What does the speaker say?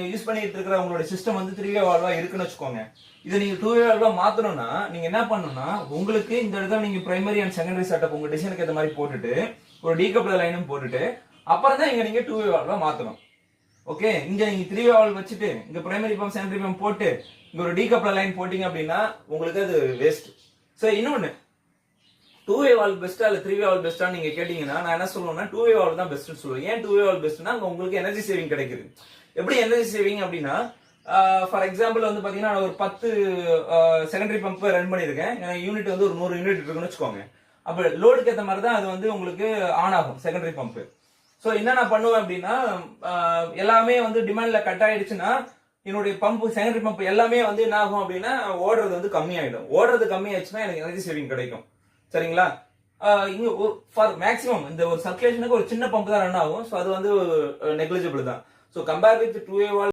Use பண்ணிட்டு இருக்கிற உங்களோட சிஸ்டம் வந்து 3-வே வால்வா இருக்குன்னு வச்சுக்கோங்க. இதை நீங்க 2-வே வால்வா மாத்தணும்னா நீங்க என்ன பண்ணணும்னா, உங்களுக்கு இந்த இடத்துல நீங்க பிரைமரி அண்ட் செகண்டரி செட்டப் உங்க டிசைனுக்கு ஏற்ற மாதிரி போட்டுட்டு ஒரு டீகப்ளர் லைனும் போட்டுட்டு அப்புறம் தான் இங்க நீங்க 2-வே வால்வா மாத்தணும். ஓகே, இங்க நீங்க 3-வே வால்வ் வச்சுட்டு இங்க பிரைமரி பம்ப் செகண்டரி பம்ப் போட்டு இங்க ஒரு டீகப்ளர் லைன் போட்டீங்க அப்படின்னா உங்களுக்கு அது வேஸ்ட். சோ இன்னொன்னு, 2-வே வால்வ் பெஸ்டா இல்ல 3-வே வால்வ் பெஸ்டா நீங்க கேட்டீங்கன்னா நான் என்ன சொல்லுவேன்னா 2-வே வால்வ் தான் பெஸ்ட்னு சொல்லுவேன். ஏன் 2-வே வால்வ் பெஸ்ட்னா உங்களுக்கு எனர்ஜி சேவிங் கிடைக்குது. எப்படி எனர்ஜி சேவிங் அப்படின்னா, ஃபார் எக்ஸாம்பிள் வந்து பாத்தீங்கன்னா நான் ஒரு 10 செகண்டரி பம்ப் ரன் பண்ணிருக்கேன். யூனிட் வந்து ஒரு 100 யூனிட் இருக்குன்னு வச்சுக்கோங்க. அப்ப லோடுக்கு ஏற்ற மாதிரி தான் அது வந்து உங்களுக்கு ஆன் ஆகும் செகண்டரி பம்ப். சோ என்ன நான் பண்ணுவேன் அப்படின்னா, எல்லாமே வந்து டிமாண்ட்ல கட் ஆயிடுச்சுன்னா என்னுடைய பம்ப் செகண்டரி பம்ப் எல்லாமே வந்து என்ன ஆகும் அப்படின்னா ஓடுறது வந்து கம்மியாயிடும். ஓடுறது கம்மியாயிடுச்சுன்னா எனக்கு எனர்ஜி சேவிங் கிடைக்கும். சரிங்களா? இங்க ஃபார் மேக்ஸிமம் இந்த ஒரு சர்க்குலேஷனுக்கு ஒரு சின்ன பம்ப் தான் ரன் ஆகும். சோ அது வந்து நெக்லிஜிபிள் தான். சோ கம்பேர் வித் 2-வே வால்வ்